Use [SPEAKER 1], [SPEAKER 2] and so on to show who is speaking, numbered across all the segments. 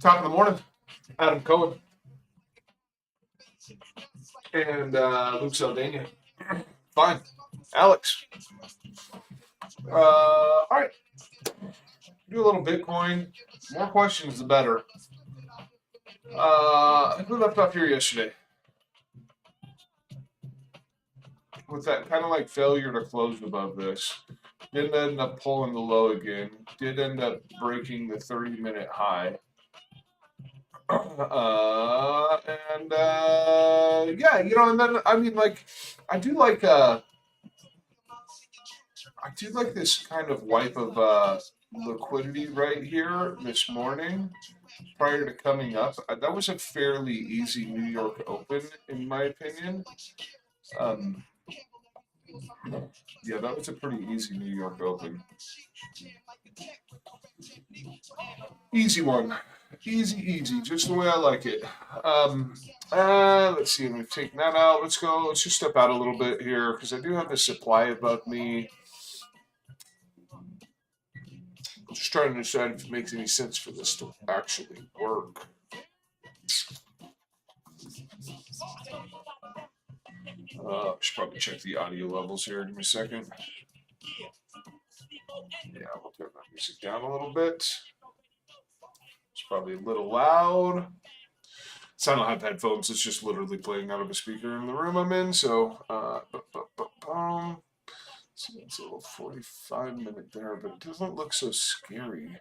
[SPEAKER 1] Top of the morning, Adam Cohen and Luke Saldana. Fine. Alex. All right. Do a little Bitcoin. More questions, the better. Who left off here yesterday? With that kind of like failure to close above this. Didn't end up pulling the low again. Did end up breaking the 30-minute high. Yeah, and then I mean, like, I do like this kind of wipe of liquidity right here this morning prior to coming up. That was a fairly easy New York Open, in my opinion. Yeah, that was a pretty easy New York Open. Easy one. Easy, just the way I like it. Let's see, we've taken that out. Let's just step out a little bit here, because I do have the supply above me. Just trying to decide if it makes any sense for this to actually work. I should probably check the audio levels here. Give me a second. Yeah, we'll turn that music down a little bit. It's probably a little loud. So I don't have headphones. It's just literally playing out of a speaker in the room I'm in. So, so it's a little 45-minute there, but it doesn't look so scary.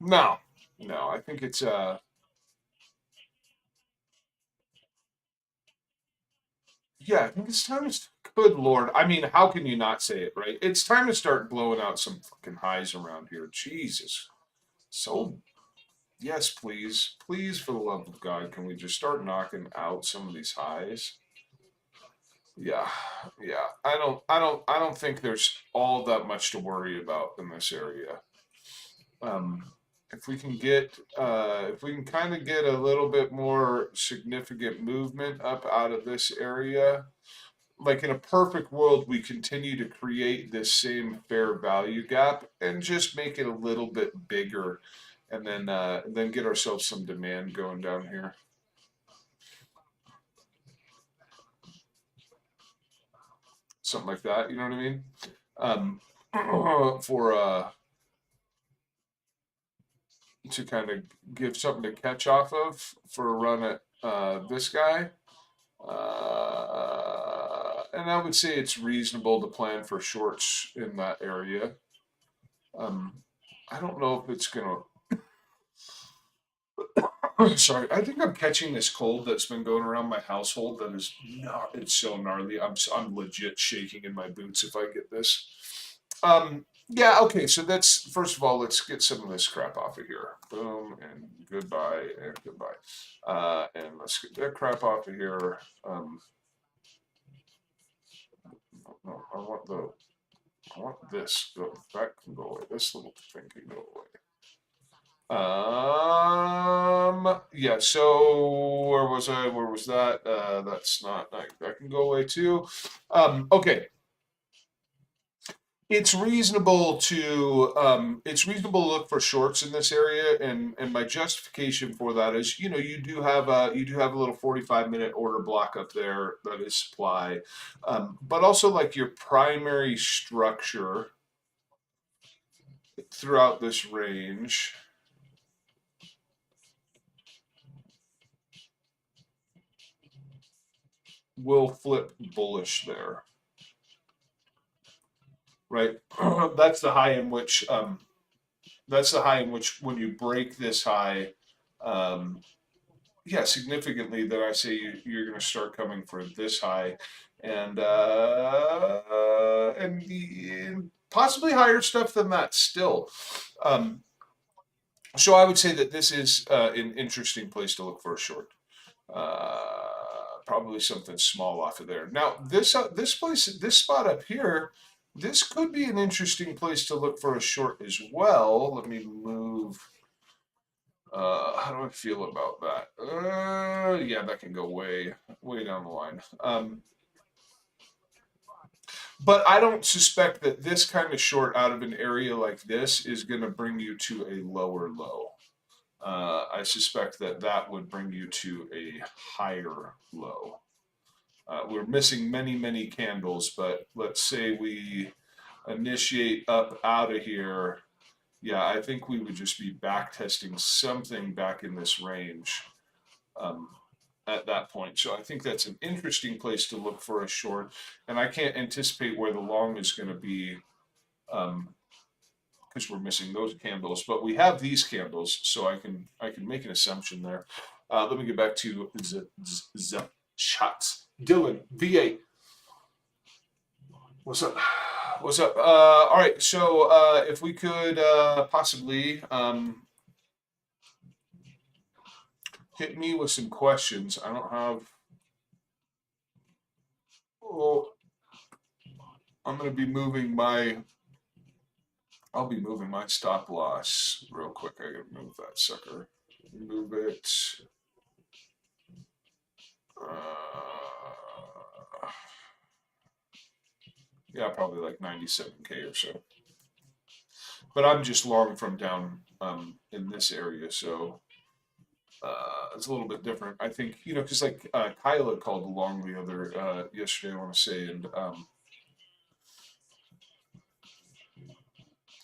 [SPEAKER 1] No, I think it's yeah, I think it's time to. Good Lord, I mean, how can you not say it, right? It's time to start blowing out some fucking highs around here. Jesus, so yes, please, for the love of God, can we just start knocking out some of these highs? Yeah. I don't think there's all that much to worry about in this area. If we can kind of get a little bit more significant movement up out of this area, like in a perfect world, we continue to create this same fair value gap and just make it a little bit bigger, and then get ourselves some demand going down here. Something like that, you know what I mean? For to kind of give something to catch off of for a run at this guy. And I would say it's reasonable to plan for shorts in that area. I don't know if it's going to. Sorry, I think I'm catching this cold that's been going around my household. That is not. It's so gnarly. I'm legit shaking in my boots if I get this. Yeah. Okay. So that's first of all. Let's get some of this crap off of here. Boom and goodbye and goodbye. And let's get that crap off of here. No, I want this. That can go away. This little thing can go away. Yeah, so where was I? Where was that? That's not, that can go away too. Okay. It's reasonable to look for shorts in this area, and my justification for that is, you do have a little 45-minute order block up there that is supply, but also like your primary structure throughout this range. Will flip bullish there, right? That's the high in which when you break this high, yeah, significantly, then I say you're going to start coming for this high, and possibly higher stuff than that still. Um, so I would say that this is an interesting place to look for a short. Uh, Probably something small off of there. Now this place, this spot up here, this could be an interesting place to look for a short as well. Let me move. How do I feel about that? Yeah, that can go way down the line. But I don't suspect that this kind of short out of an area like this is going to bring you to a lower low. I suspect that that would bring you to a higher low. We're missing many candles, but let's say we initiate up out of here. Yeah, I think we would just be back testing something back in this range um, at that point. So I think that's an interesting place to look for a short, and I can't anticipate where the long is going to be because we're missing those candles. But we have these candles, so I can make an assumption there. Let me get back to the shots. Dylan, V8. What's up? What's up? All right. So if we could possibly hit me with some questions. I don't have. Oh, I'm gonna be moving my. I'll be moving my stop loss real quick. I gotta move that sucker. Move it. Yeah, probably like 97K or so. But I'm just long from down in this area, so it's a little bit different. I think because like Kyla called along the other yesterday, I want to say, and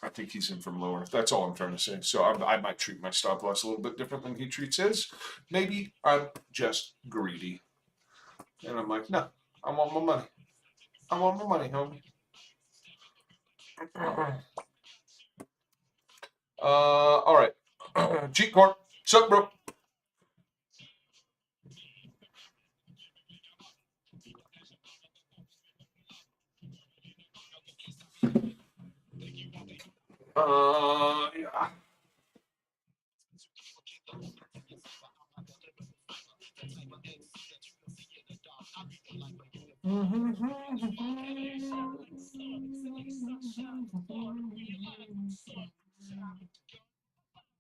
[SPEAKER 1] I think he's in from lower. That's all I'm trying to say. So I might treat my stop loss a little bit different than he treats his. Maybe I'm just greedy, and I'm like, no, I want my money. I want my money, homie. All right. Cheat Corp. Sup, bro? Yeah.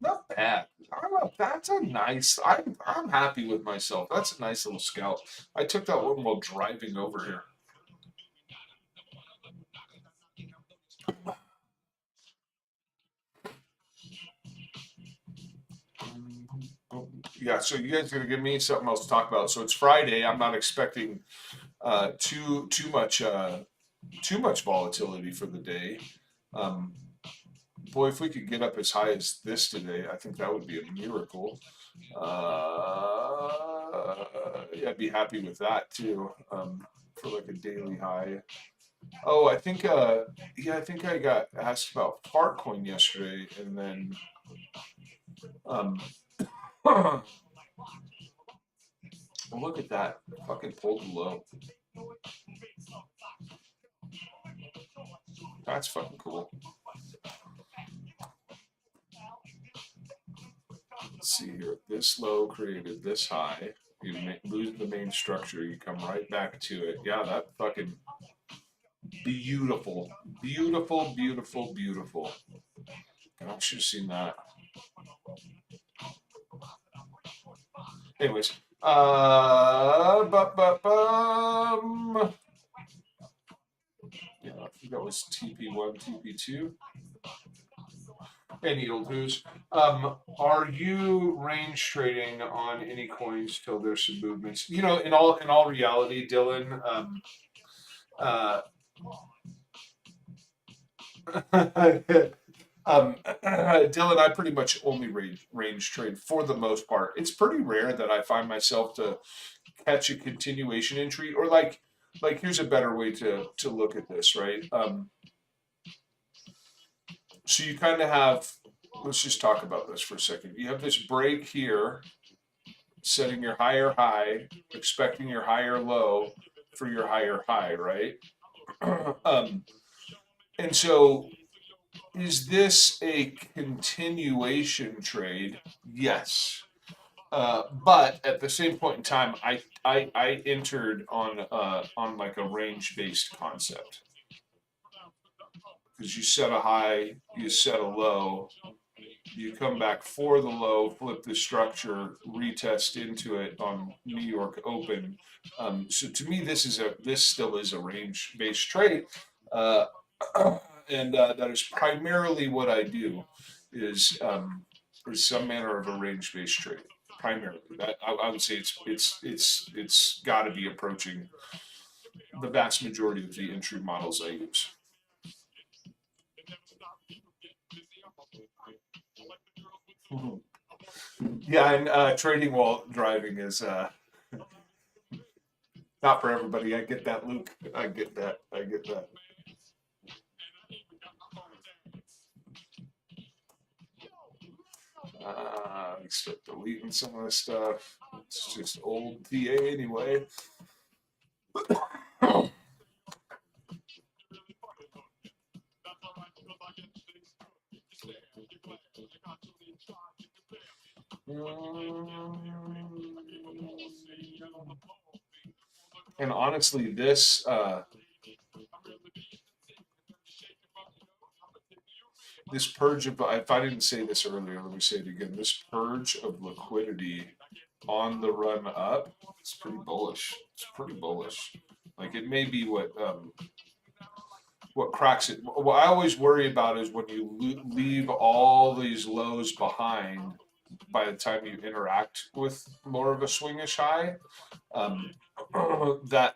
[SPEAKER 1] Not bad. I don't know. That's a nice. I'm happy with myself. That's a nice little scout. I took that one while driving over here. Yeah, so you guys are gonna give me something else to talk about. So it's Friday. I'm not expecting too much volatility for the day. Um, Boy, if we could get up as high as this today, I think that would be a miracle. Yeah, I'd be happy with that too. For like a daily high. Oh, I think yeah, I think I got asked about Partcoin yesterday, and then um, look at that, fucking pulled low. That's fucking cool. Let's see here. This low created this high. You lose the main structure, you come right back to it. Yeah, that fucking beautiful, beautiful. I should have seen that. Anyways, yeah, I think that was TP1, TP2. Hey, Needle Who's. Are you range trading on any coins till there's some movements? In all reality, Dylan, uh, Dylan, I pretty much only range trade for the most part. It's pretty rare that I find myself to catch a continuation entry or like here's a better way to look at this, right? So you kind of have. Let's just talk about this for a second. You have this break here. setting your higher high, expecting your higher low for your higher high, right? um, and so, is this a continuation trade? Yes. But at the same point in time, I entered on like a range based concept because you set a high, you set a low, you come back for the low, flip the structure, retest into it on New York Open. So to me, this still is a range based trade, uh, and that is primarily what I do is some manner of a range based trade. Primarily, that I would say it's got to be approaching the vast majority of the entry models I use. Yeah, and trading while driving is not for everybody. I get that, Luke. I get that. I get that. Start deleting some of this stuff. It's just old TA anyway. And honestly, this purge of, if I didn't say this earlier, let me say it again. This purge of liquidity on the run up, it's pretty bullish. It's pretty bullish. Like it may be what cracks it. What I always worry about is when you leave all these lows behind by the time you interact with more of a swingish high. Um, that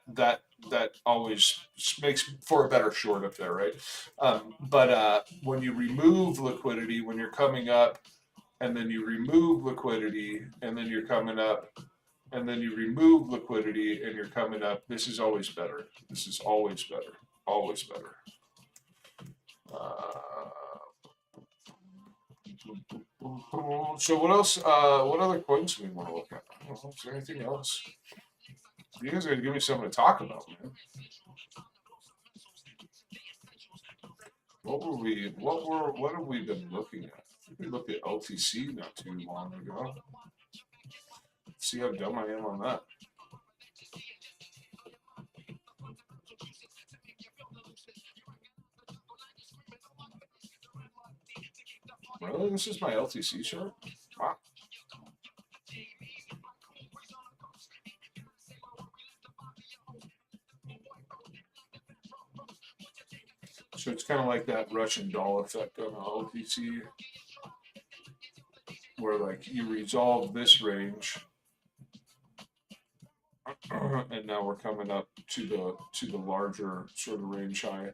[SPEAKER 1] always makes for a better short up there, right? But when you remove liquidity, when you're coming up, and then you remove liquidity, and then you're coming up, and then you remove liquidity, and you're coming up, this is always better. This is always better. Always better. So what else? What other coins do we want to look at? I don't know, is there anything else? You guys are gonna give me something to talk about, man. What have we been looking at? We looked at LTC not too long ago. See how dumb I am on that. Really? This is my LTC chart? Wow. So it's kind of like that Russian doll effect on the LTC, where like you resolve this range, and now we're coming up to the larger sort of range high.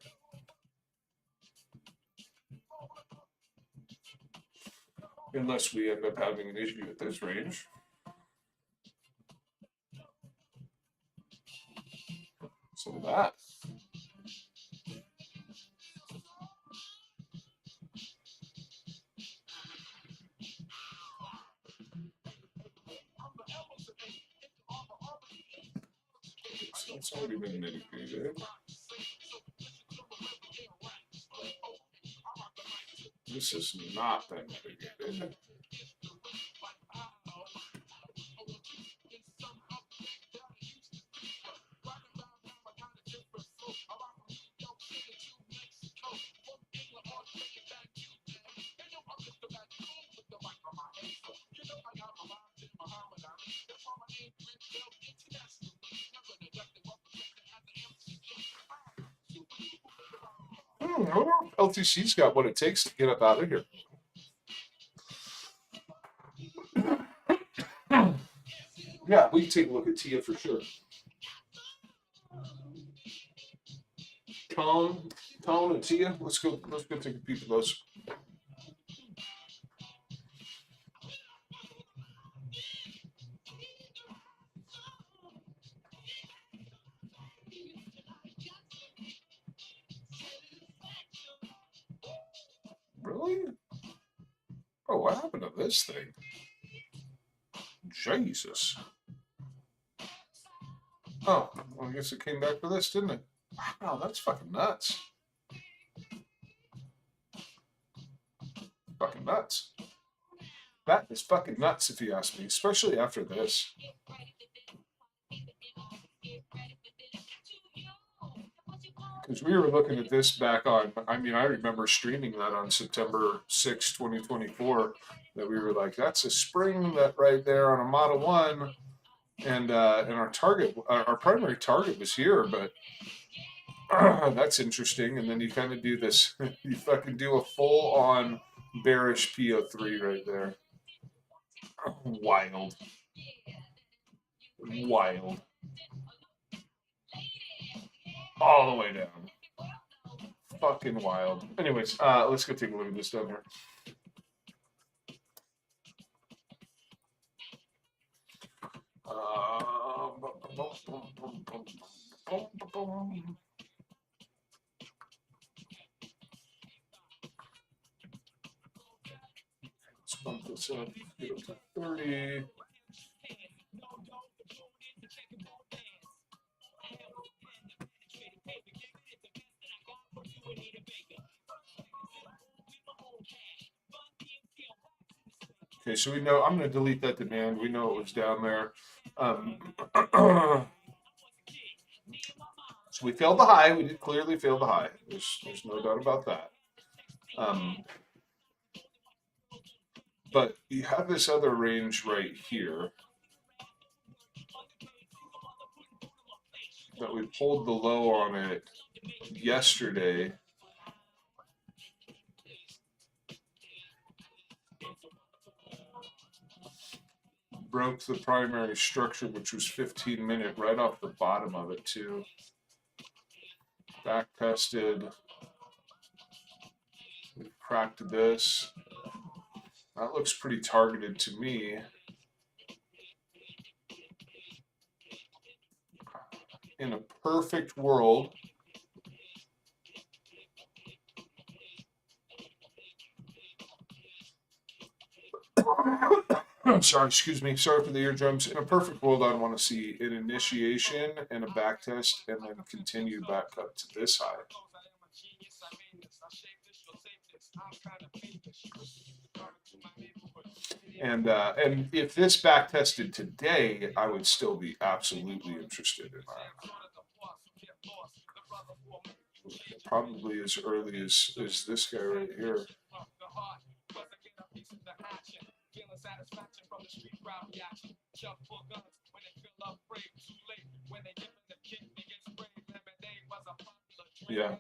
[SPEAKER 1] Unless we end up having an issue at this range. So that. So it's already been mitigated. This has not been mitigated. I wonder if LTC's got what it takes to get up out of here. Yeah, we can take a look at Tia for sure. Tone and Tia, let's go take a peek at those. Really? Oh, what happened to this thing? Jesus. Oh, well, I guess it came back for this, didn't it? Wow, that's fucking nuts. Fucking nuts. That is fucking nuts, if you ask me, especially after this. Because we were looking at this back on, I mean, I remember streaming that on September 6, 2024, that we were like, that's a spring that right there on a Model 1. And our target, our primary target was here, but that's interesting. And then you kind of do this, you fucking do a full on bearish PO3 right there. Wild. Wild. All the way down. Fucking wild. Anyways, let's go take a look at this down here. Let's bump this up, get up to 30. Okay, so we know, I'm going to delete that demand. We know it was down there. So we failed the high. We did clearly fail the high. There's no doubt about that. But you have this other range right here that we pulled the low on it yesterday. Broke the primary structure, which was 15-minute, right off the bottom of it too. Back tested. We cracked this. That looks pretty targeted to me. In a perfect world, I'm sorry, excuse me. Sorry for the eardrums. In a perfect world, I'd want to see an initiation and a back test and then continue back up to this high. And if this back tested today, I would still be absolutely interested in that. Probably as early as this guy right here. Yeah.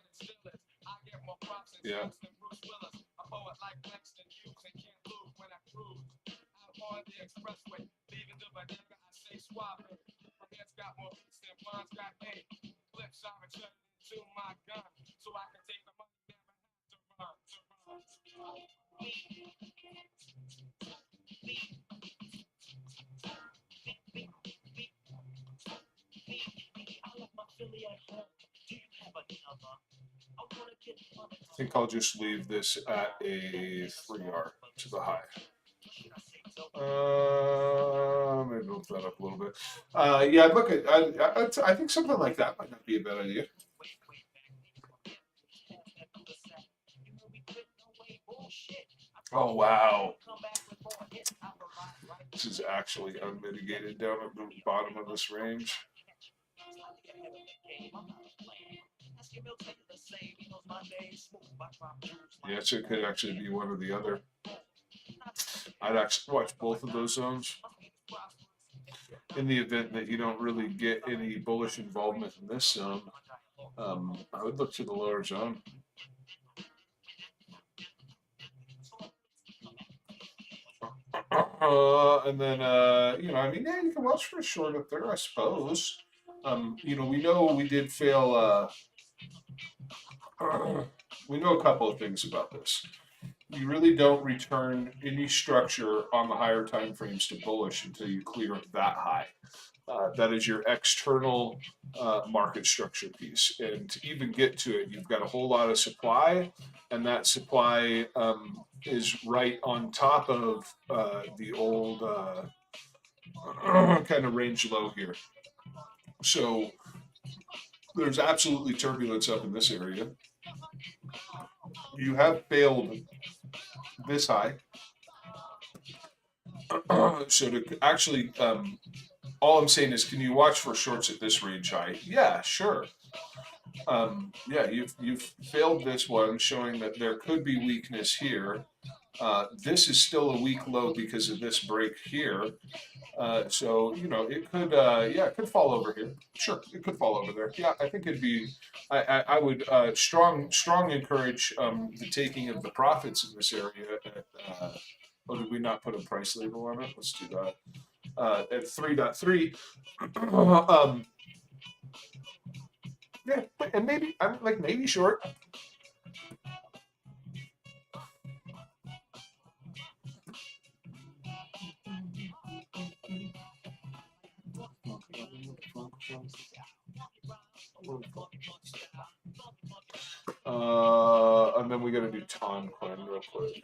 [SPEAKER 1] Yeah. I think I'll just leave this at a 3R to the high. Maybe move that up a little bit. Yeah, look at. I think something like that might not be a bad idea. Oh wow! This is actually unmitigated down at the bottom of this range. Yeah, so it could actually be one or the other. I'd actually watch both of those zones. In the event that you don't really get any bullish involvement in this zone, I would look to the lower zone. And then, you know, I mean, yeah, you can watch for a short up there, I suppose. You know, we know we did fail. We know a couple of things about this. You really don't return any structure on the higher time frames to bullish until you clear that high. That is your external market structure piece. And to even get to it, you've got a whole lot of supply, and that supply is right on top of the old kind of range low here. So there's absolutely turbulence up in this area. You have failed this high. So to actually, all I'm saying is, can you watch for shorts at this range high? Yeah, sure. Yeah, you've failed this one, showing that there could be weakness here. This is still a weak low because of this break here. So it could, yeah, it could fall over here. Sure, it could fall over there. Yeah, I think it'd be. I would strong encourage the taking of the profits in this area. Oh, did we not put a price label on it? Let's do that. At 3.3. Yeah, and maybe I'm like maybe short. And then we got to do Ton Quinn real quick.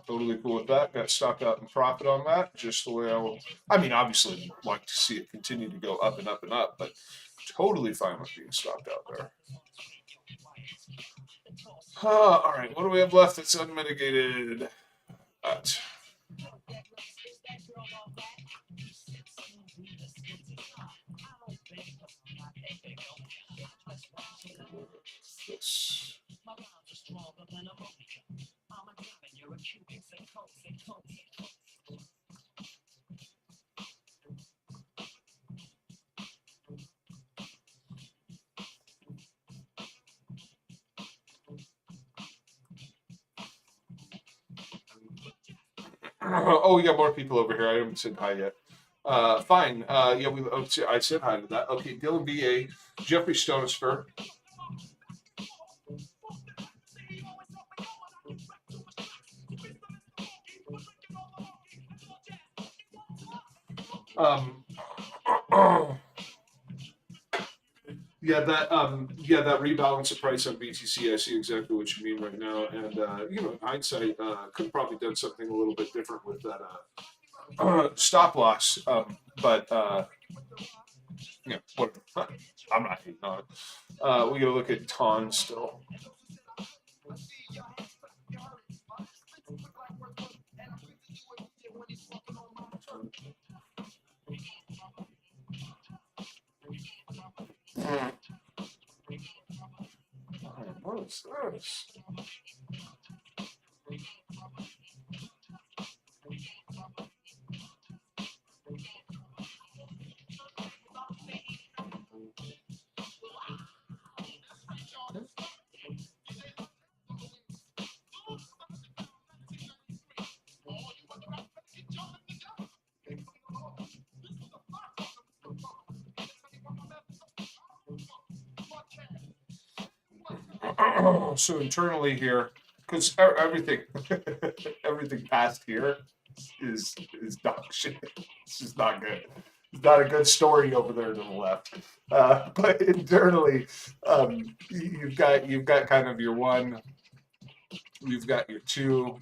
[SPEAKER 1] Totally cool with that. Got stock out and profit on that. Just the way I will. I mean, obviously, like to see it continue to go up and up and up, but totally fine with being stocked out there. All right, what do we have left that's unmitigated? That. This. Oh, we got more people over here. I haven't said hi yet. Fine. Yeah, I said hi to that. Okay, Dylan B.A., Jeffrey Stonesfer. Um, that rebalance of price on BTC. I see exactly what you mean right now, and in hindsight, could have probably done something a little bit different with that stop loss. But whatever. I'm not hating on it. We got to look at Ton still. What is this? So internally here, because everything, everything past here is dog shit. It's just not good. It's not a good story over there to the left. But internally, you've got kind of your one, you've got your two,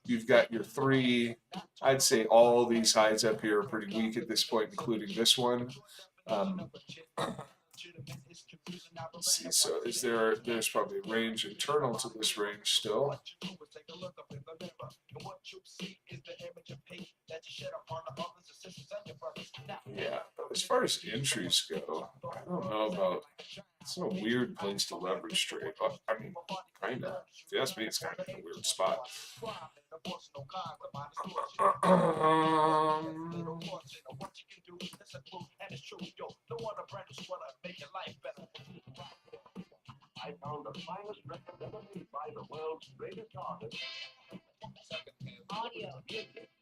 [SPEAKER 1] you've got your three. I'd say all these highs up here are pretty weak at this point, including this one. Let's see. So there's probably a range internal to this range still. Yeah, but as far as entries go, I don't know about. It's a weird place to leverage trade. I mean, kind of. If you ask me, it's kind of a weird spot. I found the finest record ever made by the world's greatest artist. Audio.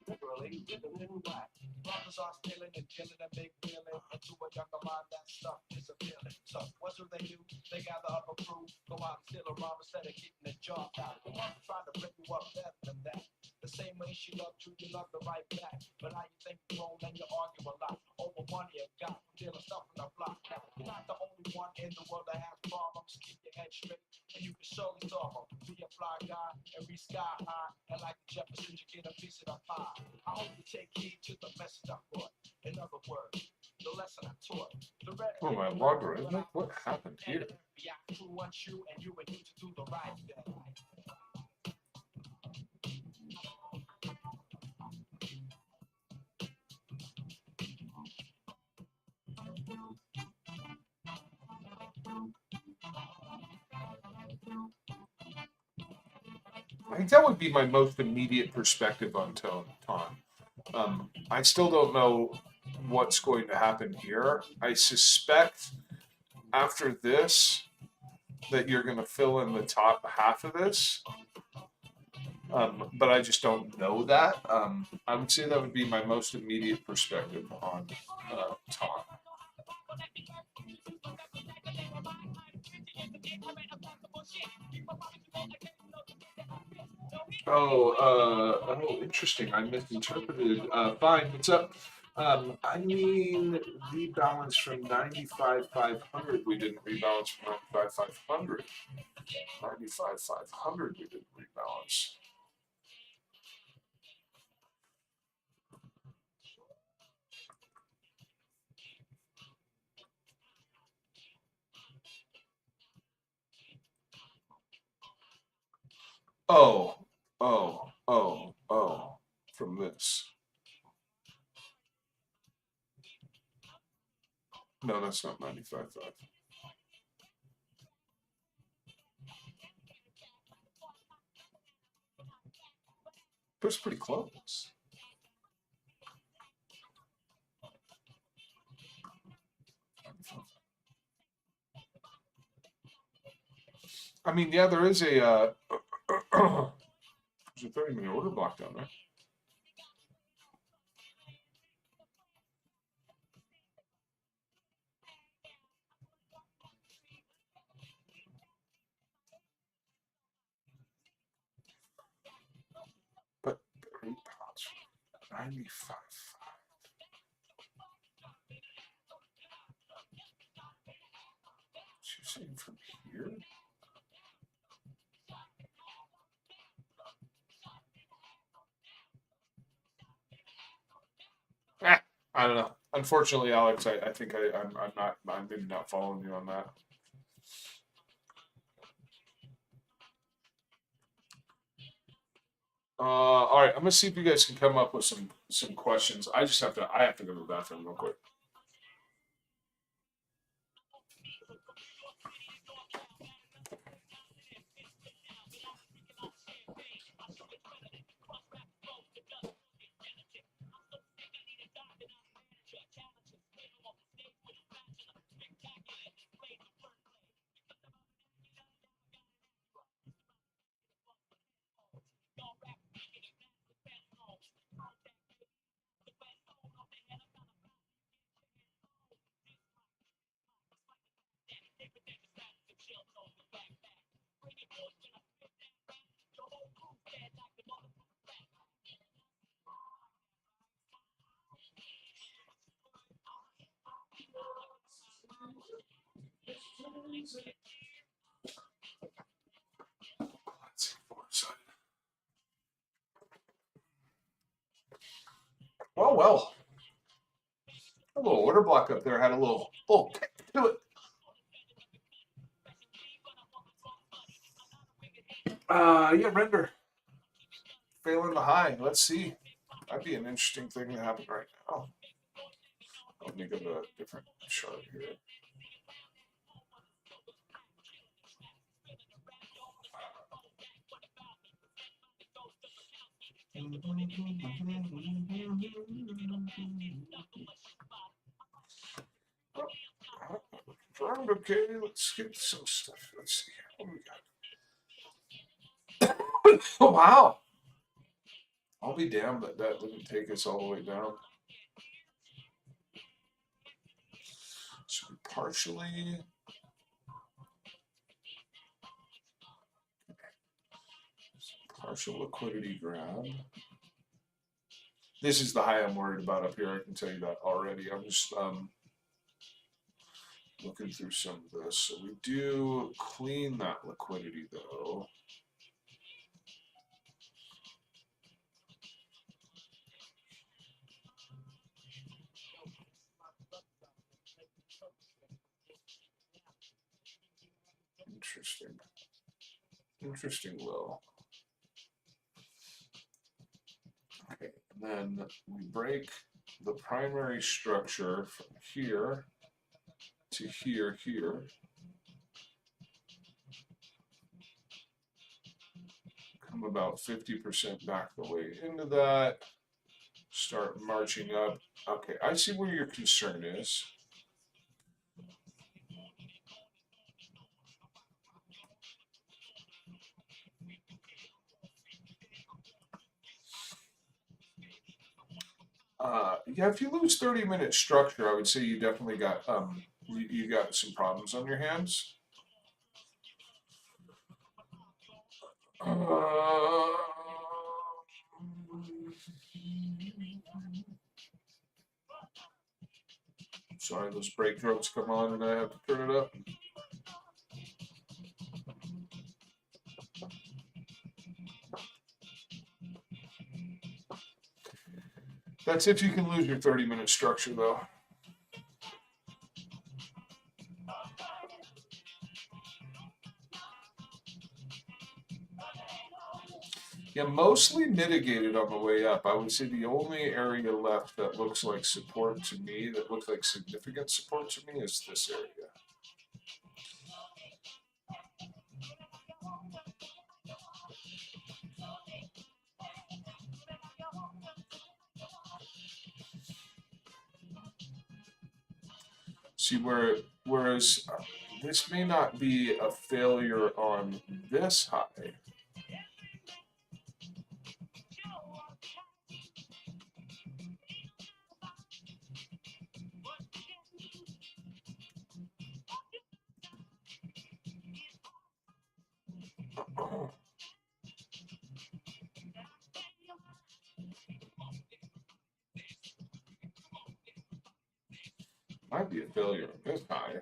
[SPEAKER 2] Literally, living in black. Brothers are stealing and killing and big feeling. And to a younger mind, that stuff is a feeling. So, what do? They gather up a crew, go out and steal a rhyme instead of keeping the job out. The mother trying to bring you up better than that. The same way she loved you, you love the right back. But now you think you're grown and you argue a lot over money you got from dealing stuff in the block. Now, you're not the only one in the world that has problems. Keep your head straight and you can surely solve them. Be a fly guy and reach sky high. And like the Jeffersons, you get a piece of the pie. I hope you take heed to the message I brought. In other words, the lesson I taught. The red
[SPEAKER 1] Oh, my logarithmic? What happened here?
[SPEAKER 2] FBI wants you and you to do the right thing.
[SPEAKER 1] I think that would be my most immediate perspective on Ton. I still don't know what's going to happen here. I suspect after this that you're going to fill in the top half of this, but I just don't know that. I would say that would be my most immediate perspective on Ton. Oh, interesting. I misinterpreted. Fine, what's up? I mean, rebalance from 95,500. We didn't rebalance from 95,500. 95,500. We didn't rebalance. Oh, from this. No, that's not 95.5. But it's pretty close. I mean, yeah, there is a there's a 30-minute order block down there. But 8 pounds, 95. She's saying from here. I don't know. Unfortunately, Alex, I think I'm maybe not following you on that. All right, I'm gonna see if you guys can come up with some questions. I have to go to the bathroom real quick. Let's see. Well. A little order block up there had a little kick to it. Yeah, render. Failing the high. Let's see. That'd be an interesting thing to happen right now. Let me go to a different chart here. Okay, let's get some stuff. Let's see. What do we got? Oh, wow. I'll be damned that that didn't take us all the way down. So partially. Partial liquidity grab. This is the high I'm worried about up here. I can tell you that already. I'm just looking through some of this. So we do clean that liquidity though. Interesting. Interesting low. Okay, and then we break the primary structure from here to here. Come about 50% back the way into that. Start marching up. Okay, I see where your concern is. Yeah, if you lose 30-minute structure, I would say you definitely got you got some problems on your hands. Sorry, those brake drones come on and I have to turn it up. That's if you can lose your 30-minute structure, though. Yeah, mostly mitigated on the way up. I would say the only area left that looks like support to me, that looks like significant support to me, is this area. See, whereas this may not be a failure on this high. Might be a failure on this high.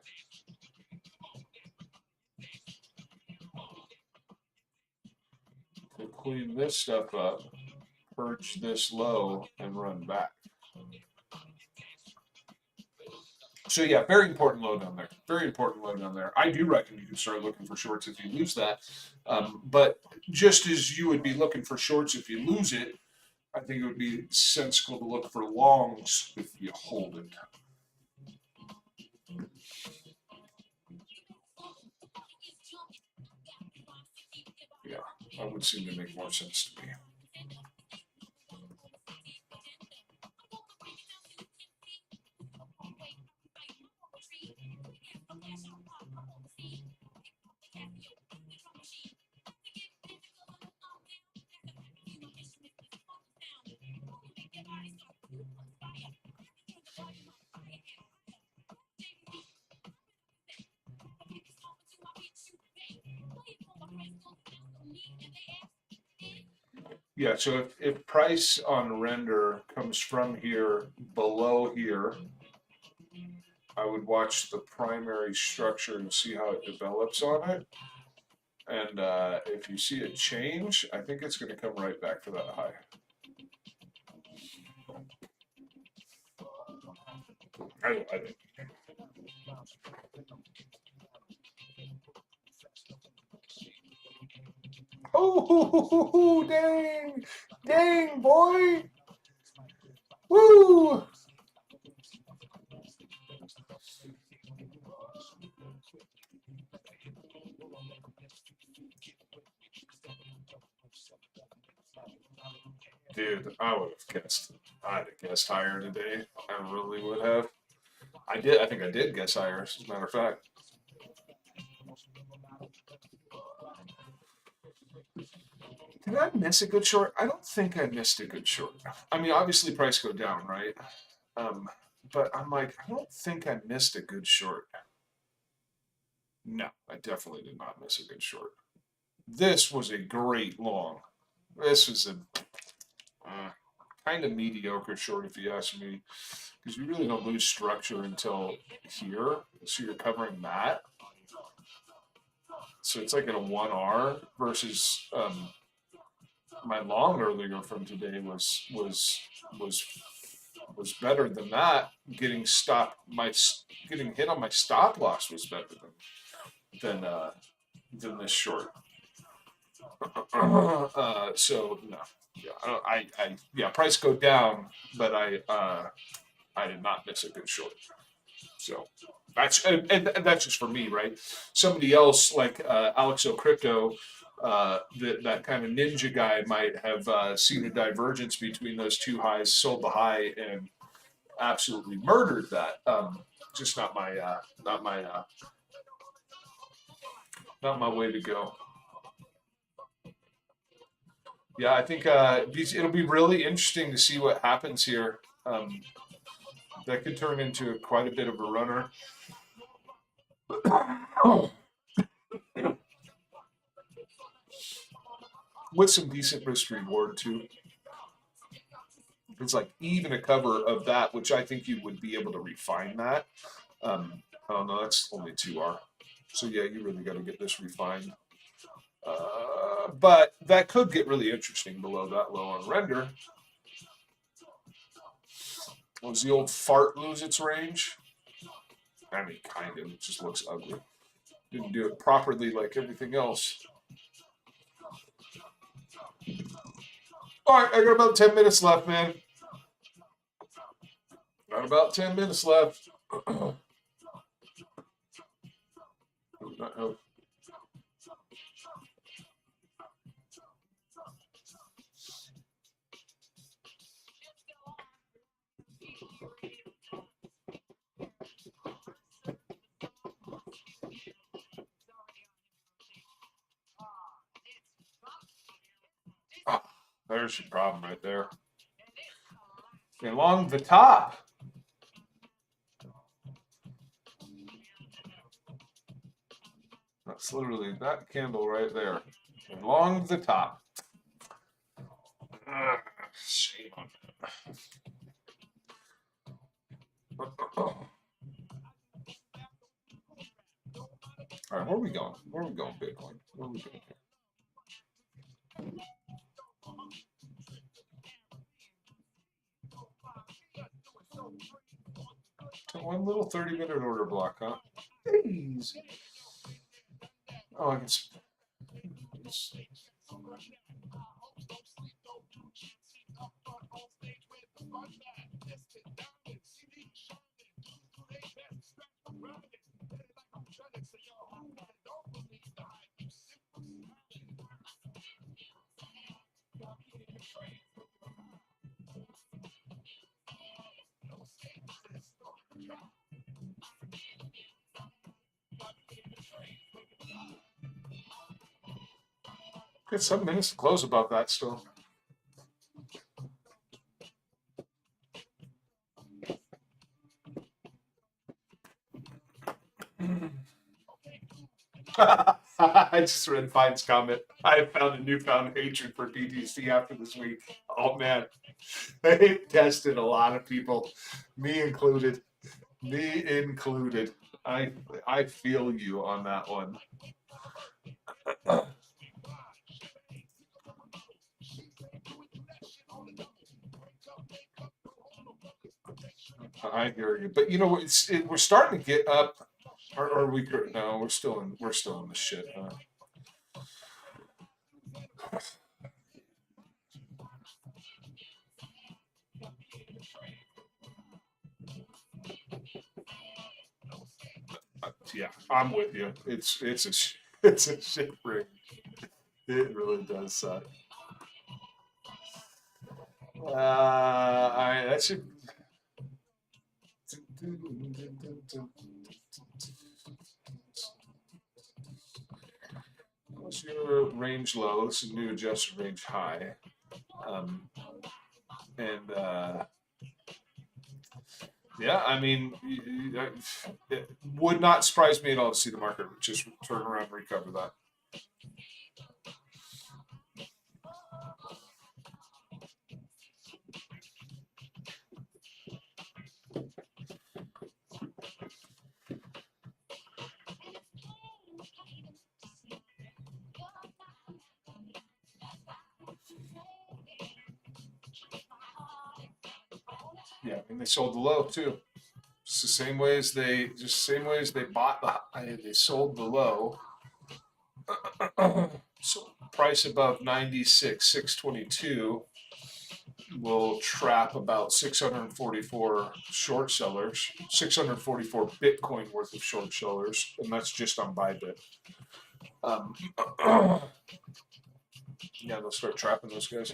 [SPEAKER 1] To clean this stuff up, perch this low, and run back. So yeah, very important low down there. Very important low down there. I do reckon you can start looking for shorts if you lose that. But just as you would be looking for shorts if you lose it, I think it would be sensible to look for longs if you hold it. Yeah, that would seem to make more sense to me. Yeah, so if price on render comes from here below here, I would watch the primary structure and see how it develops on it. And if you see it change, I think it's going to come right back to that high. I think. Oh, dang! Dang, boy! Woo! Dude, I would have guessed. I'd have guessed higher today. I really would have. I did. I think I did guess higher, as a matter of fact. Did I miss a good short? I don't think I missed a good short. I mean, obviously price go down, right? But I'm like, I don't think I missed a good short. No, I definitely did not miss a good short. This was a great long. This was a kind of mediocre short, if you ask me, because you really don't lose structure until here. So you're covering that. So it's like at a 1R versus my long earlier from today was better than that. Getting hit on my stop loss was better than this short. So no, yeah, yeah, price go down, but I did not miss a good short. So that's and that's just for me, right? Somebody else like Alexo Crypto, that kind of ninja guy might have seen a divergence between those two highs, sold the high, and absolutely murdered that. Just not my way to go. Yeah, I think it'll be really interesting to see what happens here. That could turn into quite a bit of a runner. With some decent risk reward too. It's like even a cover of that, which I think you would be able to refine that. Oh no, that's only 2R. So yeah, you really got to get this refined. But that could get really interesting below that low on render. Was the old fart lose its range? I mean, kind of. It just looks ugly. Didn't do it properly like everything else. All right, I got about 10 minutes left, man. Got about 10 minutes left. There's your problem right there. Along the top. That's literally that candle right there. Along the top. Shame on that. All right, where are we going? Where are we going, Bitcoin? Where are we going here? One little 30-minute order block, huh? Easy. Oh, I can. Got 7 minutes to close about that still. I just read Fine's comment. I have found a newfound hatred for BTC after this week. Oh man, they tested a lot of people, me included. Me included. I feel you on that one. I hear you, but you know we're starting to get up. Or we could no, we're still in the shit. Huh? Yeah, I'm with you. It's a shit ring. It really does suck. That should. That's your range low. This is new adjusted range high. And yeah, I mean, it would not surprise me at all to see the market just turn around and recover that. Yeah, and they sold the low too. Just the same way as they bought the high, they sold the low. So price above 96, 622 will trap about 644 short sellers, 644 Bitcoin worth of short sellers, and that's just on Bybit. Yeah, they'll start trapping those guys.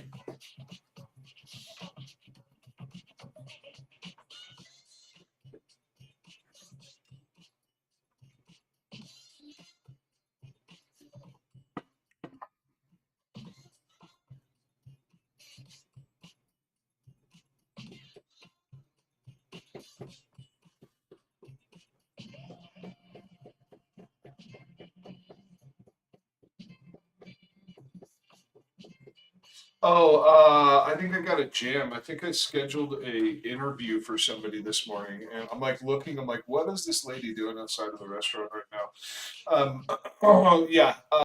[SPEAKER 1] Oh, I think I got a jam. I think I scheduled a interview for somebody this morning, and I'm like looking. I'm like, what is this lady doing outside of the restaurant right now? Oh yeah.